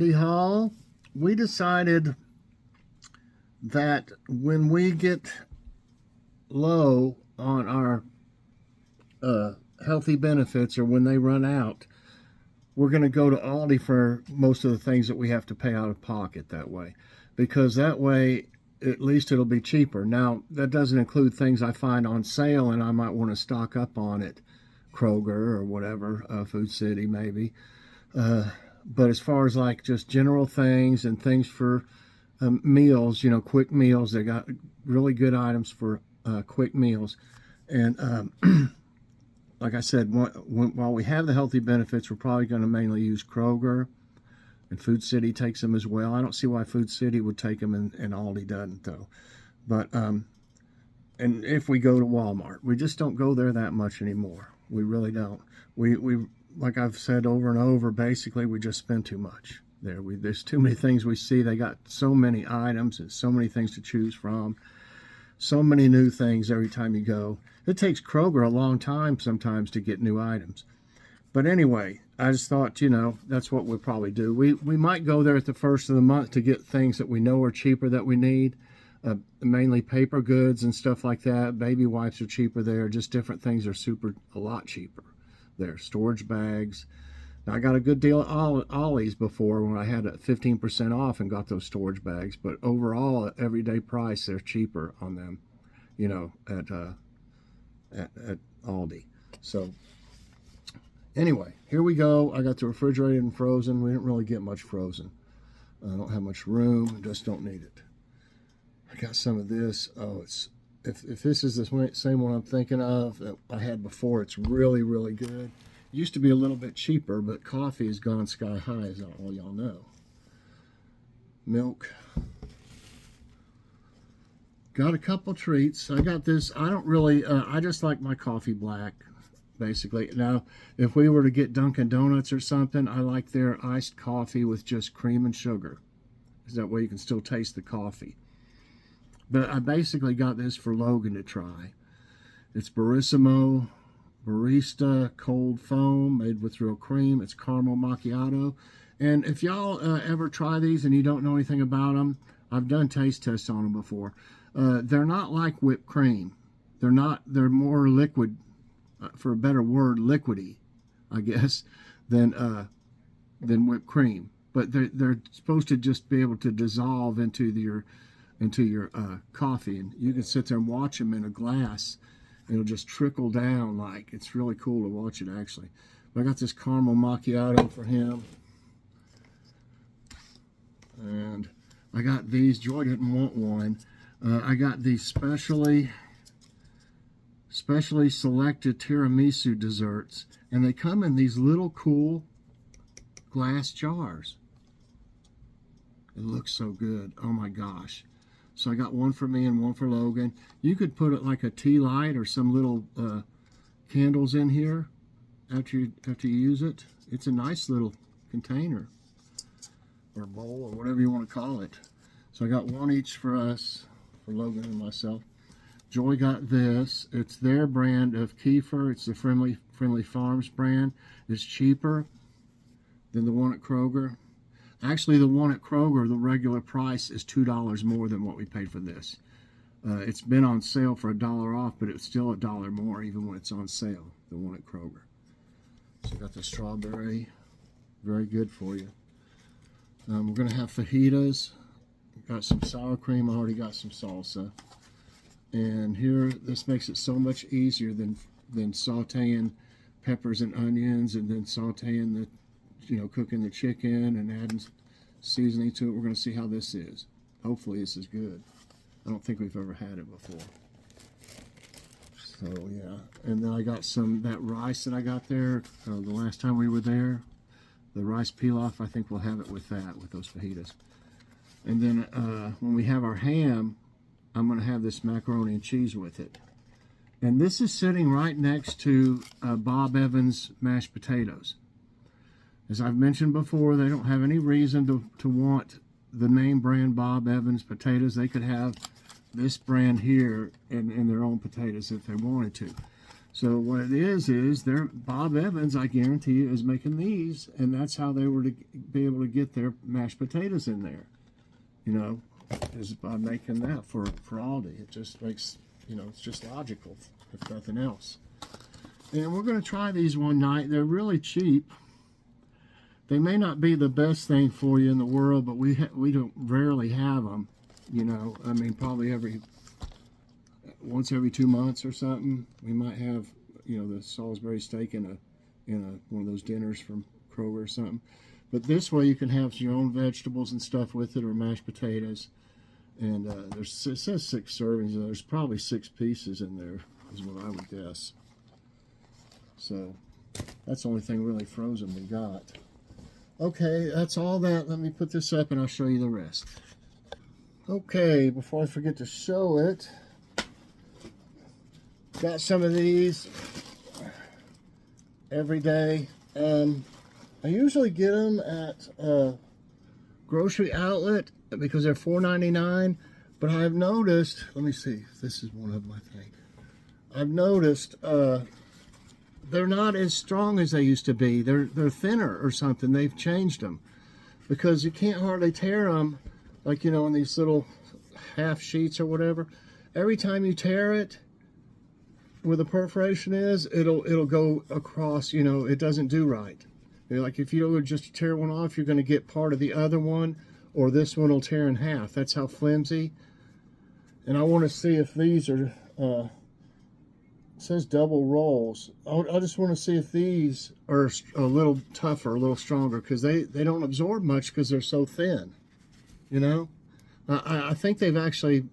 Aldi haul. We decided that when we get low on our healthy benefits, or when they run out, we're going to go to Aldi for most of the things that we have to pay out of pocket that way, because that way at least it'll be cheaper. Now, that doesn't include things I find on sale and I might want to stock up on it, Kroger or whatever, Food City maybe. But as far as like just general things and things for meals, quick meals, they got really good items for quick meals. And like I said, while we have the healthy benefits, we're probably going to mainly use Kroger, and Food City takes them as well. I don't see why Food City would take them and Aldi doesn't, though. But and if we go to Walmart, we just don't go there that much anymore. We really don't. We like I've said over and over, basically we just spend too much there. There's too many things we see. They got so many items and so many things to choose from. So many new things every time you go. It takes Kroger a long time sometimes to get new items. But anyway, I just thought, that's what we'll probably do. We might go there at the first of the month to get things that we know are cheaper that we need. Mainly paper goods and stuff like that. Baby wipes are cheaper there. Just different things are a lot cheaper there. Storage bags. Now, I got a good deal at Ollie's before when I had a 15% off and got those storage bags. But overall, at everyday price, they're cheaper on them, at Aldi. So anyway, here we go. I got the refrigerated and frozen. We didn't really get much frozen. I don't have much room. I just don't need it. I got some of this. Oh, if this is the same one I'm thinking of that I had before, it's really, really good. It used to be a little bit cheaper, but coffee has gone sky high, as all y'all know. Milk. Got a couple treats. I got this. I don't really, I just like my coffee black, basically. Now, if we were to get Dunkin' Donuts or something, I like their iced coffee with just cream and sugar, because that way you can still taste the coffee. But I basically got this for Logan to try. It's Barissimo Barista Cold Foam, made with real cream. It's caramel macchiato. And if y'all ever try these and you don't know anything about them, I've done taste tests on them before. They're not like whipped cream. They're more liquid, for a better word, liquidy, I guess, than whipped cream. But they're supposed to just be able to dissolve into your coffee, and you can sit there and watch them in a glass. It'll just trickle down. Like, it's really cool to watch it, actually. But I got this caramel macchiato for him, and I got these. Joy didn't want one. I got these specially selected tiramisu desserts, and they come in these little cool glass jars. It looks so good. Oh my gosh. So I got one for me and one for Logan. You could put it like a tea light or some little candles in here after you use it. It's a nice little container or bowl or whatever you want to call it. So I got one each for us, for Logan and myself. Joy got this. It's their brand of kefir. It's the Friendly Farms brand. It's cheaper than the one at Kroger. Actually, the one at Kroger, the regular price is $2 more than what we paid for this. It's been on sale for $1 off, but it's still $1 more even when it's on sale, the one at Kroger. So got the strawberry, very good for you. We're going to have fajitas. Got some sour cream. I already got some salsa. And here, this makes it so much easier than sauteing peppers and onions and then sauteing the, cooking the chicken and adding seasoning to it. We're going to see how this is. Hopefully this is good. I don't think we've ever had it before. So yeah, and then I got that rice that I got there the last time we were there. The rice pilaf, I think we'll have it with that, with those fajitas. And then when we have our ham, I'm going to have this macaroni and cheese with it. And this is sitting right next to Bob Evans mashed potatoes. As I've mentioned before, they don't have any reason to want the name brand Bob Evans potatoes. They could have this brand here in their own potatoes if they wanted to. So what it is they're Bob Evans, I guarantee you, is making these, and that's how they were to be able to get their mashed potatoes in there. You know, is by making that for Aldi. It just makes, you know, it's just logical, if nothing else. And we're going to try these one night. They're really cheap. They may not be the best thing for you in the world, but we don't rarely have them. You know, I mean, probably once every 2 months or something, we might have, you know, the Salisbury steak in one of those dinners from Kroger or something. But this way you can have your own vegetables and stuff with it, or mashed potatoes. And it says 6 servings, and there's probably 6 pieces in there, is what I would guess. So that's the only thing really frozen we got. Okay, that's all that. Let me put this up and I'll show you the rest. Okay, before I forget to show it, got some of these every day. I usually get them at a grocery outlet because they're $4.99, but I've noticed, let me see if this is one of my things. I've noticed they're not as strong as they used to be. They're thinner or something. They've changed them because you can't hardly tear them, like, you know, in these little half sheets or whatever. Every time you tear it, where the perforation is, it'll go across. You know, it doesn't do right. Like if you would just tear one off, you're going to get part of the other one, or this one will tear in half. That's how flimsy. And I want to see if these are. It says double rolls. I just want to see if these are a little tougher, a little stronger, because they don't absorb much because they're so thin. You know, I think they've actually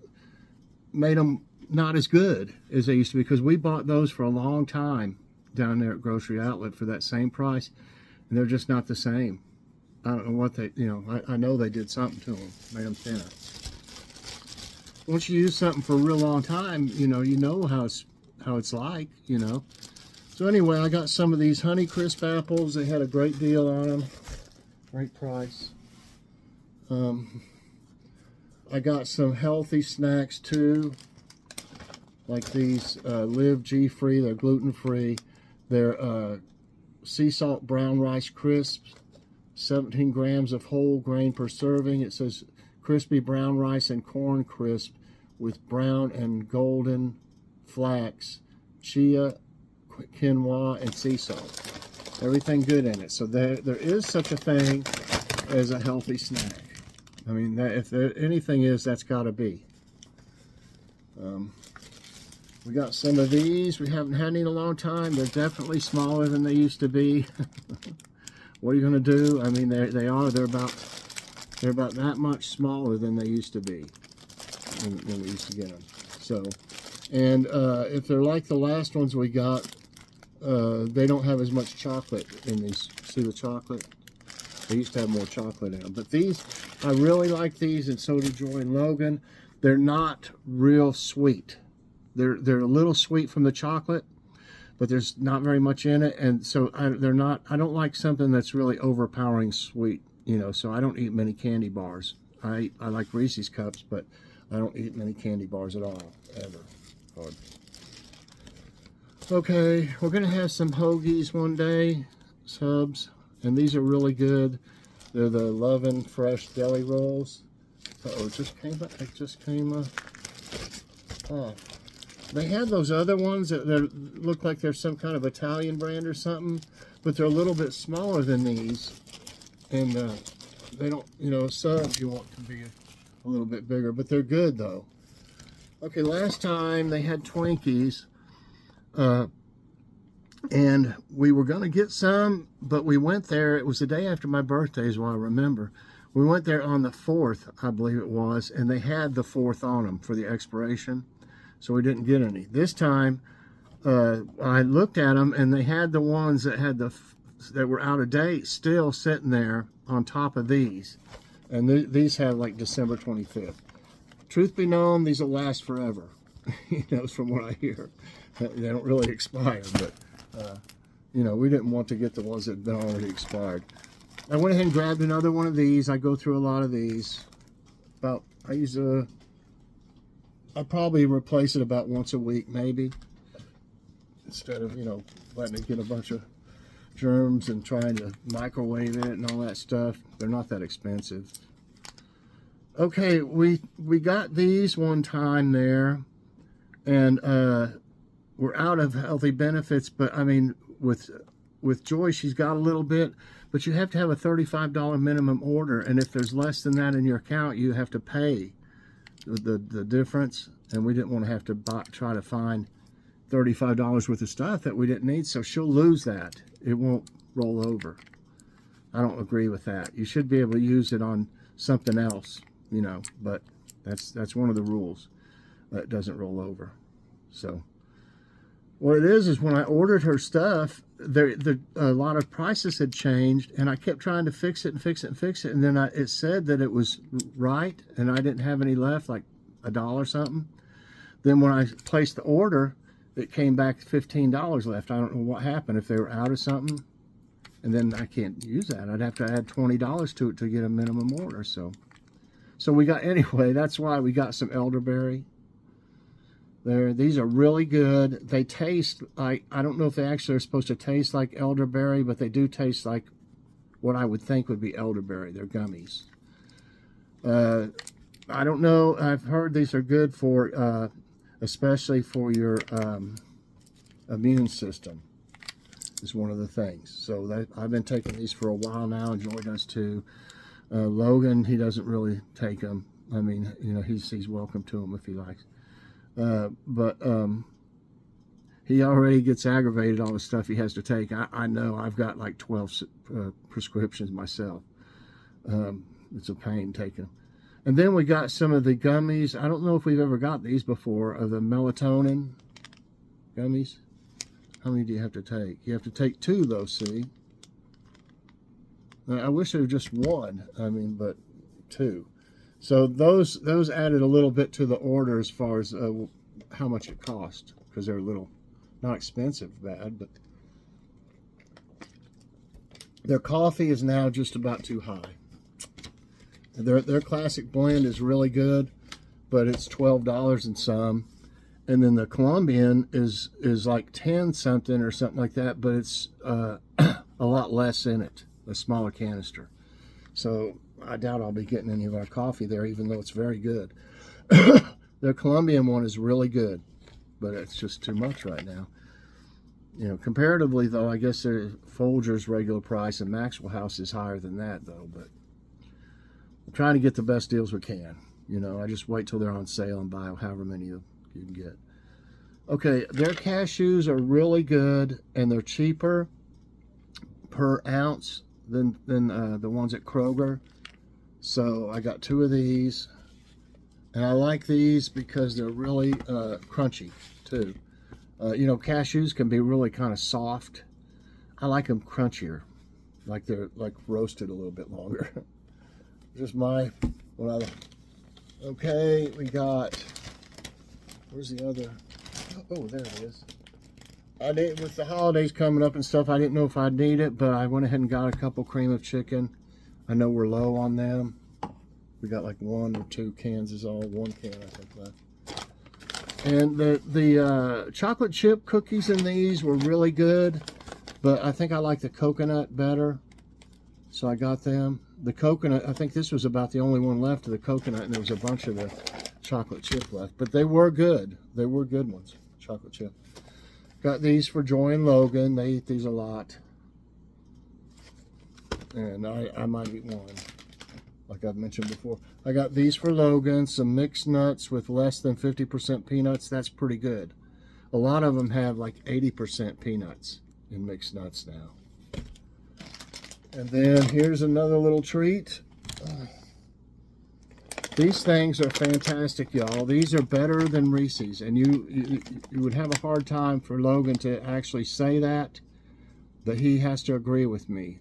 made them not as good as they used to be, because we bought those for a long time down there at Grocery Outlet for that same price, and they're just not the same. I don't know what they, you know, I know they did something to them, made them thinner. Once you use something for a real long time, you know how it's like, you know. So anyway, I got some of these Honey Crisp apples. They had a great deal on them, great price. I got some healthy snacks too, like these Live G-Free. They're gluten-free. They're sea salt brown rice crisps, 17 grams of whole grain per serving. It says crispy brown rice and corn crisp with brown and golden flax, chia, quinoa, and sea salt. Everything good in it. So there is such a thing as a healthy snack. I mean, if there anything is, that's got to be. We got some of these. We haven't had any in a long time. They're definitely smaller than they used to be. What are you going to do? I mean, they're about that much smaller than they used to be when we used to get them. So, and if they're like the last ones we got, they don't have as much chocolate in these. See the chocolate? They used to have more chocolate in them. But these, I really like these, and so do Joy and Logan. They're not real sweet. They're a little sweet from the chocolate, but there's not very much in it, and so they're not. I don't like something that's really overpowering sweet, you know. So I don't eat many candy bars. I like Reese's cups, but I don't eat many candy bars at all, ever. Hard. Okay, we're gonna have some hoagies one day, subs, and these are really good. They're the Lovin' Fresh Deli Rolls. Oh, it just came up. It just came off. They had those other ones that look like they're some kind of Italian brand or something, but they're a little bit smaller than these, and they don't, you know, subs you want to be a little bit bigger, but they're good though. Okay, last time they had Twinkies, and we were going to get some, but we went there. It was the day after my birthday is what I remember. We went there on the 4th, I believe it was, and they had the 4th on them for the expiration, so we didn't get any. This time, I looked at them, and they had the ones that had that were out of date still sitting there on top of these, and these have like December 25th. Truth be known, these will last forever. You know, from what I hear, they don't really expire, but you know, we didn't want to get the ones that had been already expired. I went ahead and grabbed another one of these. I go through a lot of these. I probably replace it about once a week, maybe. instead of, you know, letting it get a bunch of germs and trying to microwave it and all that stuff. They're not that expensive. Okay, we got these one time there, and we're out of healthy benefits, but I mean, with Joy, she's got a little bit, but you have to have a $35 minimum order, and if there's less than that in your account, you have to pay the difference, and we didn't want to have to try to find $35 worth of stuff that we didn't need, so she'll lose that. It won't roll over. I don't agree with that. You should be able to use it on something else, you know, but that's one of the rules. It doesn't roll over. So what it is when I ordered her stuff, a lot of prices had changed, and I kept trying to fix it and fix it and fix it, and then it said that it was right, and I didn't have any left, like $1 something. Then when I placed the order, it came back $15 left. I don't know what happened, if they were out of something, and then I can't use that. I'd have to add $20 to it to get a minimum order. So we got, anyway, that's why we got some elderberry. These are really good. They taste like, I don't know if they actually are supposed to taste like elderberry, but they do taste like what I would think would be elderberry. They're gummies. I don't know. I've heard these are good for, especially for your immune system, is one of the things. So I've been taking these for a while now, and Joy does too. Logan, he doesn't really take them. I mean, you know, he's welcome to them if he likes. But he already gets aggravated all the stuff he has to take. I know I've got like 12 prescriptions myself. It's a pain taking them. And then we got some of the gummies. I don't know if we've ever got these before, of the melatonin gummies. How many do you have to take? You have to take 2 though, see? Now, I wish there was just 1, I mean, but 2. So those added a little bit to the order as far as how much it cost, because they're a little, not expensive, bad, but their coffee is now just about too high. Their classic blend is really good, but it's $12 and some, and then the Colombian is like 10 something or something like that, but it's a lot less in it, a smaller canister. So I doubt I'll be getting any of our coffee there, even though it's very good. The Colombian one is really good, but it's just too much right now. You know, comparatively though, I guess Folger's regular price and Maxwell House is higher than that though, but we're trying to get the best deals we can. You know, I just wait till they're on sale and buy however many you can get. Okay, their cashews are really good, and they're cheaper per ounce than the ones at Kroger. So I got 2 of these, and I like these because they're really crunchy too. You know, cashews can be really kind of soft. I like them crunchier, like they're like roasted a little bit longer. Just my, okay, we got, where's the other? Oh, there it is. I did, with the holidays coming up and stuff, I didn't know if I'd need it, but I went ahead and got a couple cream of chicken. I know we're low on them. We got like 1 or 2 cans is all, 1 can I think left. And the chocolate chip cookies in these were really good, but I think I like the coconut better, so I got them. The coconut, I think this was about the only one left of the coconut, and there was a bunch of the chocolate chip left, but they were good. They were good ones, chocolate chip. Got these for Joy and Logan. They eat these a lot. And I might eat one, like I've mentioned before. I got these for Logan, some mixed nuts with less than 50% peanuts. That's pretty good. A lot of them have like 80% peanuts in mixed nuts now. And then here's another little treat. These things are fantastic, y'all. These are better than Reese's, and you would have a hard time for Logan to actually say that, but he has to agree with me.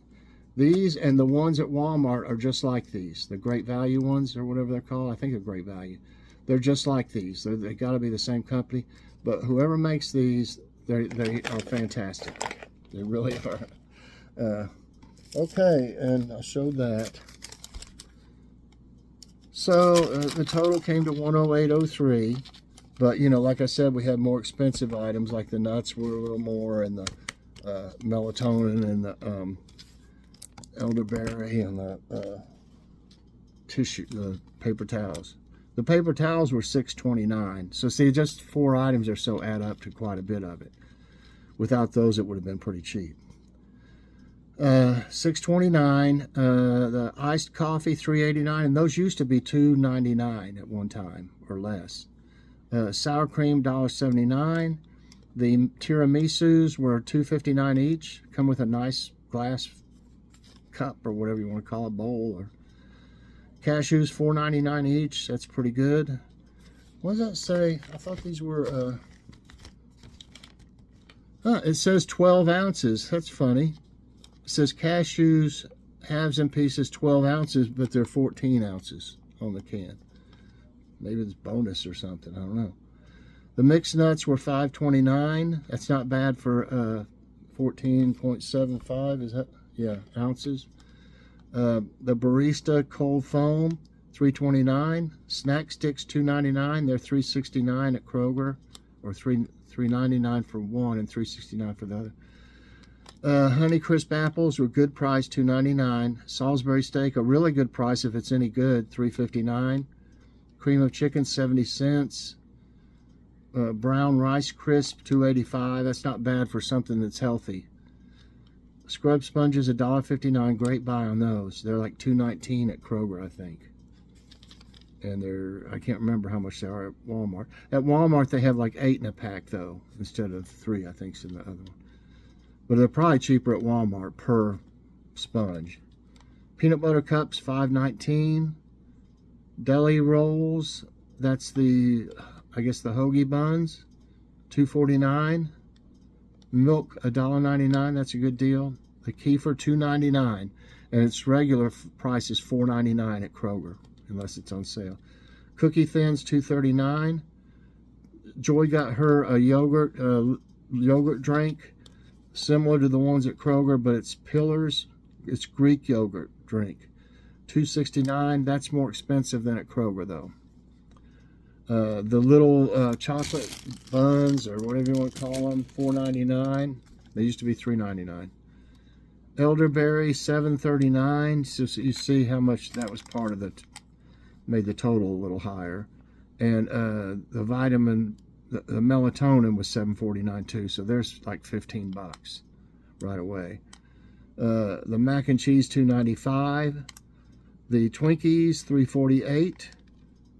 These and the ones at Walmart are just like these. The Great Value ones, or whatever they're called. I think they're Great Value. They're just like these. They got to be the same company, but whoever makes these, they are fantastic. They really are. Okay, and I showed that. So the total came to $108.03. But, you know, like I said, we had more expensive items, like the nuts were a little more, and the melatonin, and the elderberry, and the tissue, the paper towels. The paper towels were $6.29. So see, just 4 items or so add up to quite a bit of it. Without those, it would have been pretty cheap. $6.29. The iced coffee, $3.89, and those used to be $2.99 at one time or less. Sour cream, $1.79. The tiramisus were $2.59 each. Come with a nice glass cup or whatever you want to call it, bowl. Or cashews, $4.99 each. That's pretty good. What does that say? I thought these were. It says 12 ounces. That's funny. It says cashews, halves and pieces, 12 ounces, but they're 14 ounces on the can. Maybe it's bonus or something. I don't know. The mixed nuts were $5.29. That's not bad for 14.75. Is that? Yeah, ounces. The barista cold foam, $3.29. Snack sticks, $2.99. They're $3.69 at Kroger, or $3.99 for one and $3.69 for the other. Honeycrisp apples were good price, $2.99. Salisbury steak, a really good price if it's any good, $3.59. Cream of chicken, 70 cents. Brown rice crisp, $2.85. That's not bad for something that's healthy. Scrub sponges, $1.59. Great buy on those. They're like $2.19 at Kroger, I think. And I can't remember how much they are at Walmart. At Walmart, they have like 8 in a pack, though, instead of 3, I think, is in the other one. But they're probably cheaper at Walmart per sponge. Peanut butter cups, $5.19. Deli rolls, that's I guess the hoagie buns, $2.49. Milk, $1.99. That's a good deal. The kefir, $2.99, and its regular price is $4.99 at Kroger, unless it's on sale. Cookie thins, $2.39. Joy got her a yogurt drink, similar to the ones at Kroger, but it's Pillars. It's Greek yogurt drink, $2.69. That's more expensive than at Kroger, though. The little chocolate buns, or whatever you want to call them, $4.99. They used to be $3.99. Elderberry, $7.39. So you see how much that was part of made the total a little higher. And the vitamin, the melatonin was $7.49 too. So there's like 15 bucks right away. The mac and cheese, $2.95. The Twinkies, $3.48.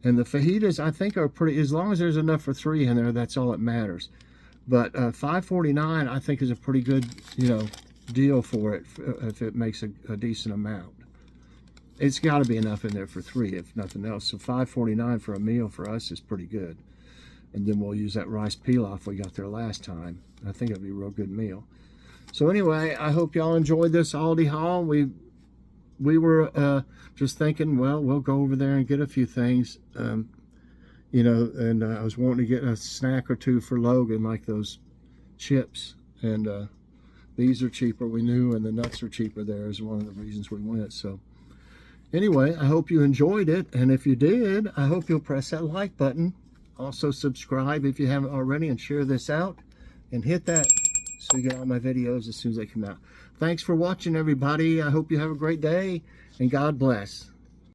And the fajitas, I think, are pretty, as long as there's enough for 3 in there, that's all that matters. But $5.49, I think, is a pretty good, deal for it if it makes a decent amount. It's got to be enough in there for 3, if nothing else. So $5.49 for a meal for us is pretty good. And then we'll use that rice pilaf we got there last time. I think it'll be a real good meal. So anyway, I hope y'all enjoyed this Aldi haul. We were just thinking, well, we'll go over there and get a few things, and I was wanting to get a snack or 2 for Logan, like those chips, and these are cheaper, we knew, and the nuts are cheaper there is one of the reasons we went. So anyway, I hope you enjoyed it, and if you did, I hope you'll press that like button. Also subscribe if you haven't already, and share this out, and hit that so you get all my videos as soon as they come out. Thanks for watching, everybody. I hope you have a great day, and God bless.